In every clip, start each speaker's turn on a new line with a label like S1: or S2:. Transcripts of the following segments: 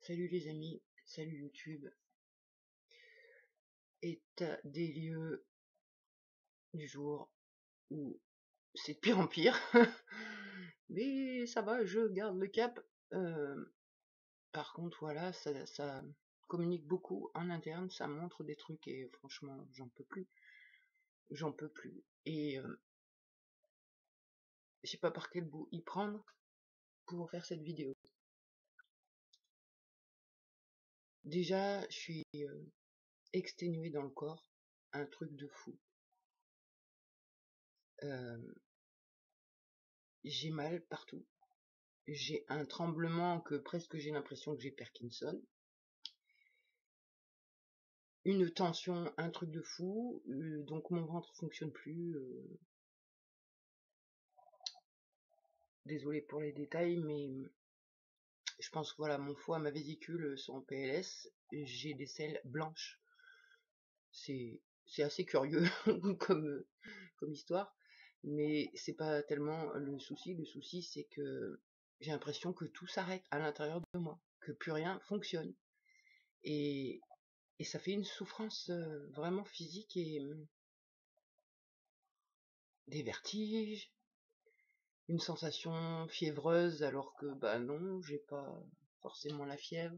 S1: Salut les amis, salut YouTube. État des lieux du jour où c'est de pire en pire. Mais ça va, je garde le cap. Par contre, voilà, ça communique beaucoup en interne, ça montre des trucs et franchement, j'en peux plus. J'en peux plus. Et je sais pas par quel bout y prendre pour faire cette vidéo. Déjà, je suis exténuée dans le corps, un truc de fou. J'ai mal partout. J'ai un tremblement que presque j'ai l'impression que j'ai Parkinson. Une tension, un truc de fou. Donc mon ventre fonctionne plus. Désolé pour les détails, mais je pense que voilà, mon foie, ma vésicule sont en PLS. J'ai des selles blanches. C'est assez curieux comme histoire. Mais c'est pas tellement le souci. Le souci, c'est que j'ai l'impression que tout s'arrête à l'intérieur de moi, que plus rien fonctionne. Et ça fait une souffrance vraiment physique et des vertiges, une sensation fiévreuse alors que bah non, j'ai pas forcément la fièvre.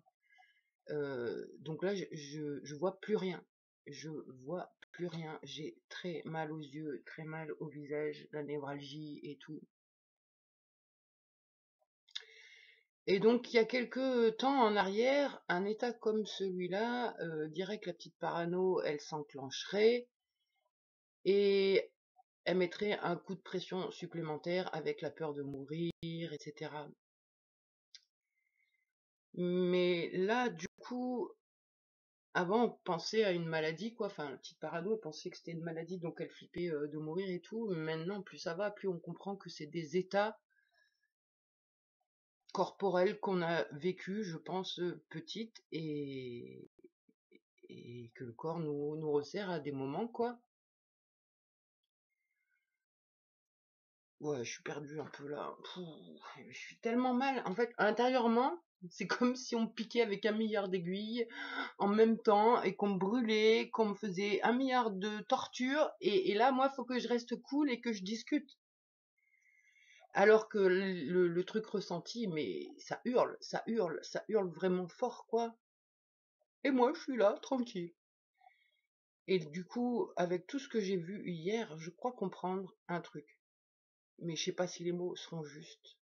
S1: Donc là, je vois plus rien. Je vois plus rien. J'ai très mal aux yeux, très mal au visage, la névralgie et tout. Et donc, il y a quelques temps en arrière, un état comme celui-là dirait que la petite parano, elle s'enclencherait et elle mettrait un coup de pression supplémentaire avec la peur de mourir, etc. Mais là, du coup, avant, on pensait à une maladie, quoi. Enfin, la petite parano, elle pensait que c'était une maladie, donc elle flippait de mourir et tout. Maintenant, plus ça va, plus on comprend que c'est des états corporels qu'on a vécu, je pense, petite, et que le corps nous resserre à des moments, quoi. Ouais, je suis perdue un peu là. Je suis tellement mal. En fait, intérieurement, c'est comme si on me piquait avec 1 milliard d'aiguilles en même temps et qu'on me brûlait, qu'on me faisait 1 milliard de tortures. Et là, moi, faut que je reste cool et que je discute. Alors que le truc ressenti, mais ça hurle, ça hurle, ça hurle vraiment fort, quoi. Et moi, je suis là, tranquille. Et du coup, avec tout ce que j'ai vu hier, je crois comprendre un truc. Mais je sais pas si les mots seront justes.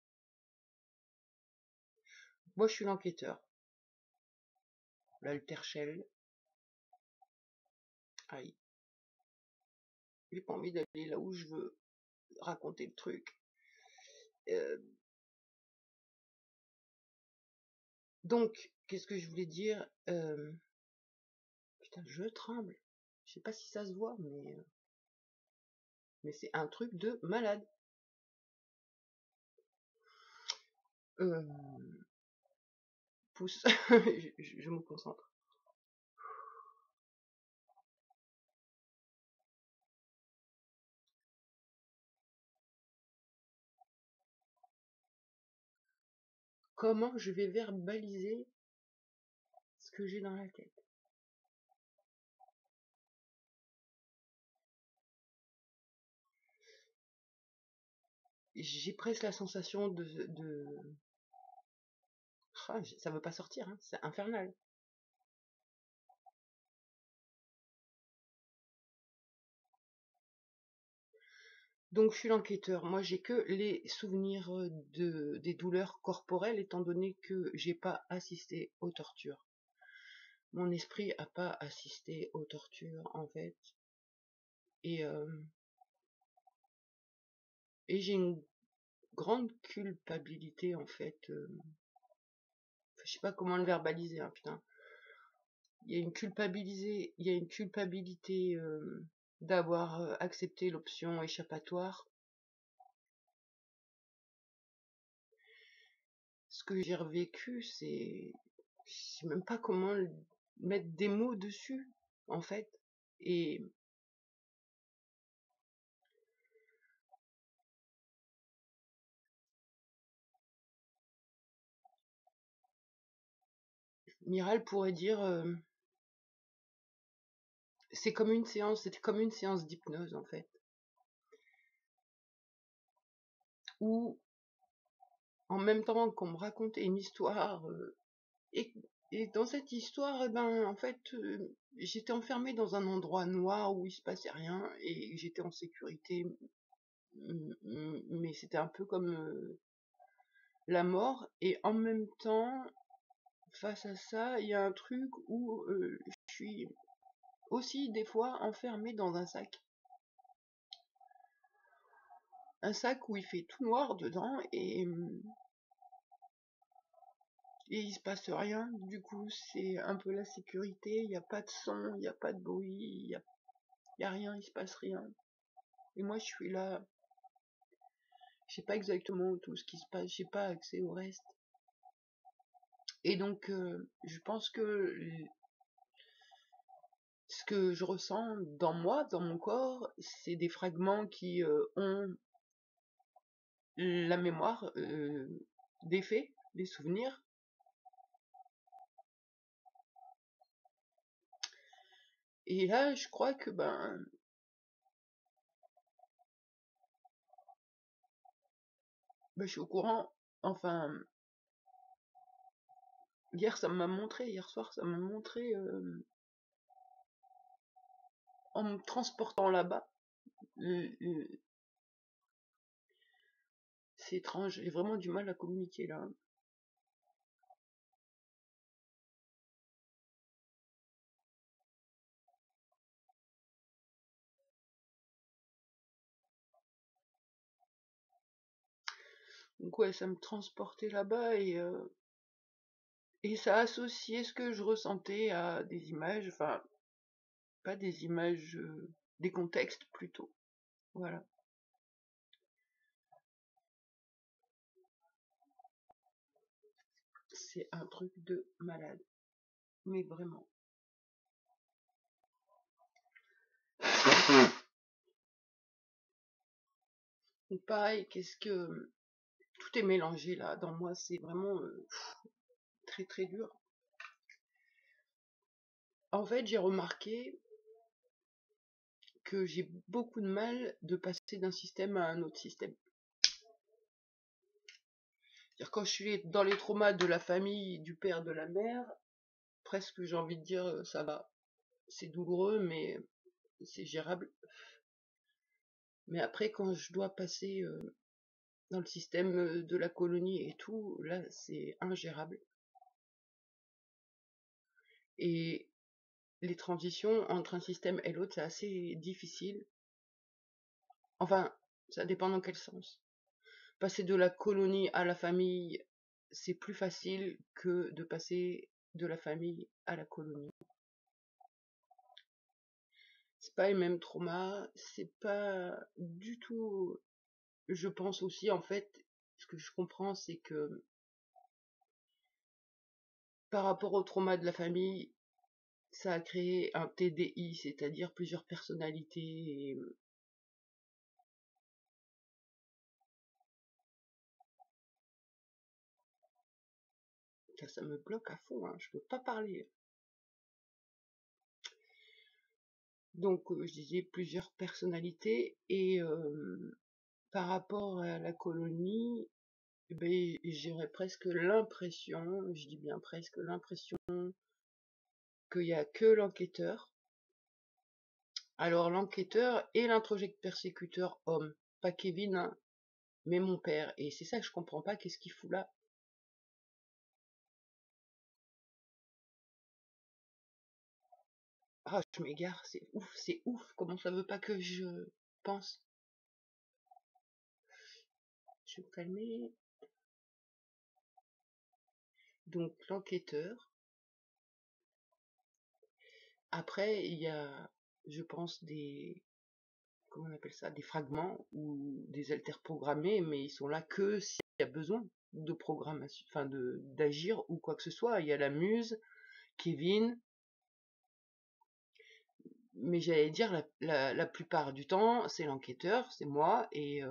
S1: Moi, je suis l'enquêteur. L'altershell. Aïe. J'ai pas envie d'aller là où je veux raconter le truc. Euh, donc, qu'est-ce que je voulais dire Putain, je tremble. Je sais pas si ça se voit, mais c'est un truc de malade. Euh, pousse. je me concentre. Comment je vais verbaliser ce que j'ai dans la tête? J'ai presque la sensation Ah, ça veut pas sortir, hein, c'est infernal. Donc je suis l'enquêteur. Moi j'ai que les souvenirs des douleurs corporelles étant donné que j'ai pas assisté aux tortures. Mon esprit a pas assisté aux tortures en fait. Et, euh, et j'ai une grande culpabilité en fait. Je sais pas comment le verbaliser, hein, putain. Il y a une culpabilité d'avoir accepté l'option échappatoire. Ce que j'ai revécu, je sais même pas comment mettre des mots dessus, en fait. Et Miral pourrait dire c'était comme une séance d'hypnose en fait, où en même temps qu'on me racontait une histoire, et, et dans cette histoire, en fait, j'étais enfermée dans un endroit noir où il se passait rien et j'étais en sécurité, mais c'était un peu comme la mort. Et en même temps, face à ça, il y a un truc où je suis aussi des fois enfermée dans un sac où il fait tout noir dedans et il se passe rien. Du coup, c'est un peu la sécurité. Il n'y a pas de son, il n'y a pas de bruit, il y a rien, il se passe rien. Et moi, je suis là. Je sais pas exactement tout ce qui se passe. J'ai pas accès au reste. Et donc, je pense que ce que je ressens dans moi, dans mon corps, c'est des fragments qui ont la mémoire des faits, des souvenirs. Et là, je crois que je suis au courant. Enfin, hier soir, ça m'a montré en me transportant là-bas. C'est étrange, j'ai vraiment du mal à communiquer là. Donc ouais, ça me transportait là-bas et ça associait ce que je ressentais à des images, enfin, pas des images, des contextes plutôt. Voilà. C'est un truc de malade. Mais vraiment. Donc pareil, tout est mélangé là. Dans moi, c'est vraiment très très dur. En fait, j'ai remarqué que j'ai beaucoup de mal de passer d'un système à un autre système. C'est-à-dire quand je suis dans les traumas de la famille, du père, de la mère, presque j'ai envie de dire ça va. C'est douloureux, mais c'est gérable. Mais après, quand je dois passer dans le système de la colonie et tout, là, c'est ingérable. Et les transitions entre un système et l'autre, c'est assez difficile. Enfin, ça dépend dans quel sens. Passer de la colonie à la famille, c'est plus facile que de passer de la famille à la colonie. C'est pas les mêmes traumas, c'est pas du tout. Je pense aussi, en fait, ce que je comprends, c'est que par rapport au trauma de la famille, ça a créé un TDI, c'est-à-dire plusieurs personnalités. Et ça me bloque à fond, hein, je peux pas parler. Donc, je disais plusieurs personnalités et par rapport à la colonie, j'aurais presque l'impression, je dis bien presque l'impression, qu'il n'y a que l'enquêteur. Alors l'enquêteur et l'introject persécuteur homme, pas Kevin, hein, mais mon père. Et c'est ça que je comprends pas, qu'est-ce qu'il fout là? Ah, je m'égare, c'est ouf, comment ça veut pas que je pense? Je vais me calmer. Donc l'enquêteur. Après, il y a, je pense, comment on appelle ça, des fragments ou des alters programmés, mais ils sont là que s'il y a besoin de programmation, enfin d'agir ou quoi que ce soit. Il y a la muse, Kevin, mais j'allais dire la plupart du temps, c'est l'enquêteur, c'est moi, et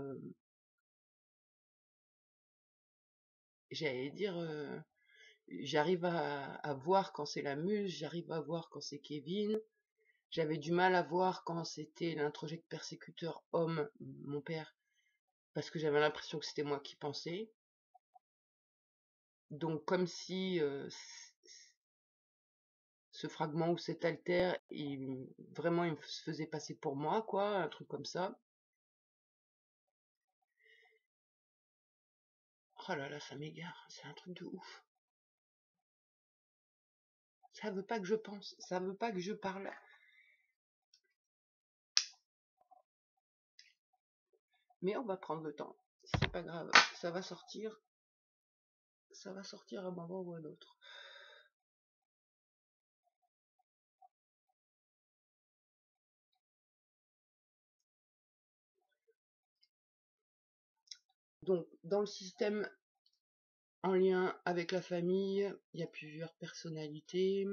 S1: j'allais dire, j'arrive à voir quand c'est la muse, j'arrive à voir quand c'est Kevin. J'avais du mal à voir quand c'était l'introject persécuteur homme, mon père, parce que j'avais l'impression que c'était moi qui pensais. Donc comme si ce fragment ou cet alter, vraiment il me faisait passer pour moi, quoi, un truc comme ça. Oh là là, ça m'égare, c'est un truc de ouf. Ça veut pas que je pense, ça veut pas que je parle. Mais on va prendre le temps, c'est pas grave, ça va sortir à un moment ou à un autre. Donc, dans le système en lien avec la famille, il y a plusieurs personnalités.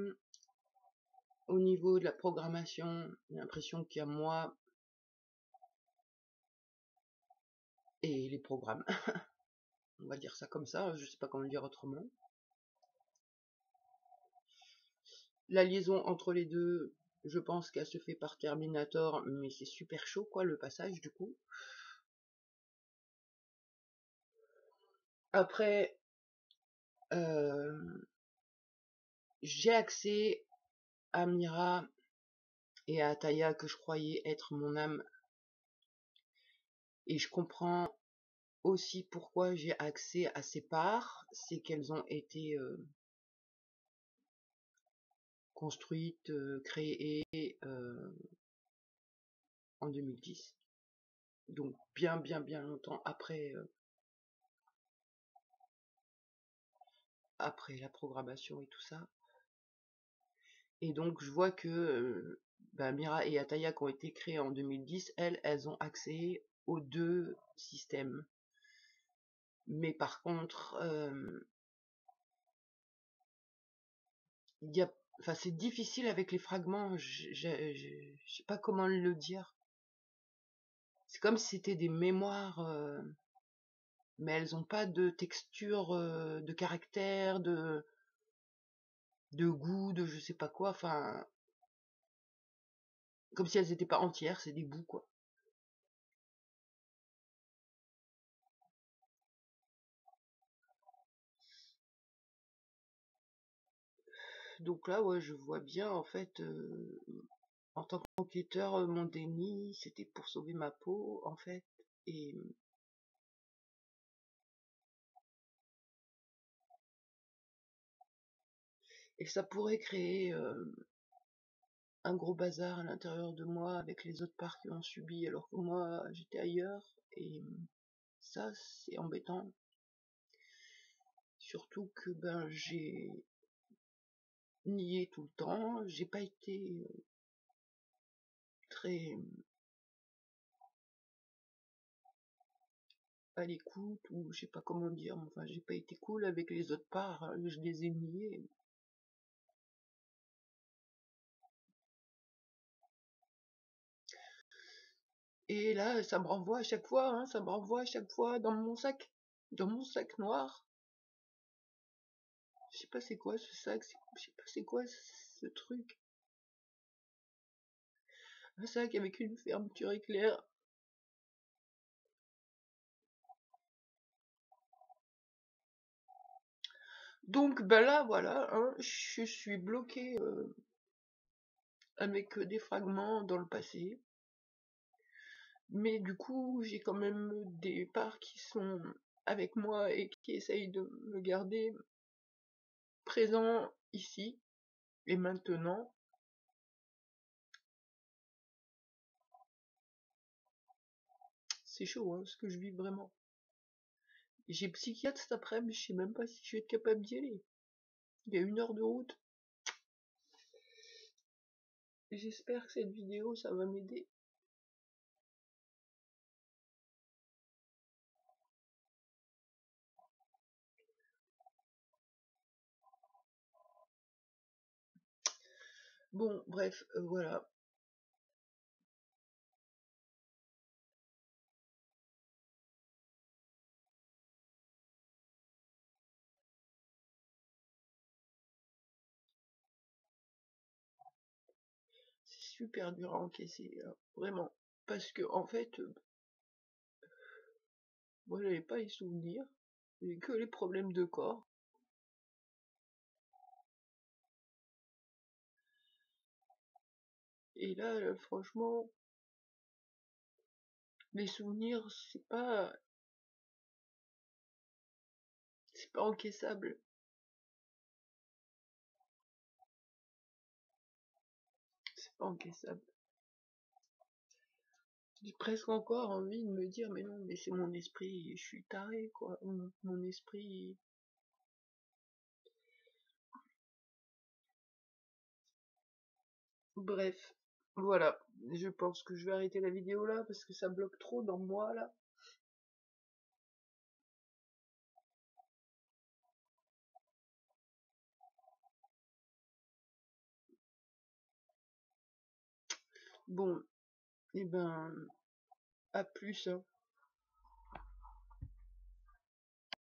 S1: Au niveau de la programmation, j'ai l'impression qu'il y a moi et les programmes. On va dire ça comme ça, je sais pas comment le dire autrement. La liaison entre les deux, je pense qu'elle se fait par Terminator, mais c'est super chaud, quoi, le passage, du coup. Après, j'ai accès à Mira et à Ataya, que je croyais être mon âme, et je comprends aussi pourquoi j'ai accès à ces parts, c'est qu'elles ont été construites, créées en 2010. Donc bien longtemps après la programmation et tout ça. Et donc je vois que Mira et Ataya qui ont été créées en 2010, elles ont accès aux deux systèmes. Mais par contre, c'est difficile avec les fragments, je sais pas comment le dire. C'est comme si c'était des mémoires, mais elles ont pas de texture, de caractère, de goût, de je sais pas quoi, enfin, comme si elles étaient pas entières, c'est des bouts, quoi. Donc là, ouais, je vois bien, en fait, en tant qu'enquêteur, mon déni, c'était pour sauver ma peau, en fait, et, et ça pourrait créer un gros bazar à l'intérieur de moi avec les autres parts qui ont subi, alors que moi, j'étais ailleurs, et ça, c'est embêtant. Surtout que j'ai nié tout le temps, j'ai pas été très à l'écoute, ou je sais pas comment dire, enfin j'ai pas été cool avec les autres parts, hein, je les ai niés. Et là, ça me renvoie à chaque fois, hein, ça me renvoie à chaque fois dans mon sac noir. Je sais pas c'est quoi ce sac, je sais pas c'est quoi ce truc. Un sac avec une fermeture éclair. Donc là voilà, hein, je suis bloqué avec des fragments dans le passé. Mais du coup, j'ai quand même des parts qui sont avec moi et qui essayent de me garder présent ici et maintenant. C'est chaud, hein, ce que je vis vraiment. J'ai psychiatre cet après-midi, je sais même pas si je vais être capable d'y aller. Il y a 1 heure de route. J'espère que cette vidéo, ça va m'aider. Bon, bref, voilà. super dur à encaisser, hein, vraiment. Parce que, en fait, moi j'avais pas les souvenirs, j'ai que les problèmes de corps. Et là, franchement, les souvenirs, c'est pas encaissable. C'est pas encaissable. J'ai presque encore envie de me dire, mais non, mais c'est mon esprit, je suis taré, quoi. Mon esprit. Bref, voilà. Je pense que je vais arrêter la vidéo là parce que ça bloque trop dans moi là. Bon, et ben, à plus, hein.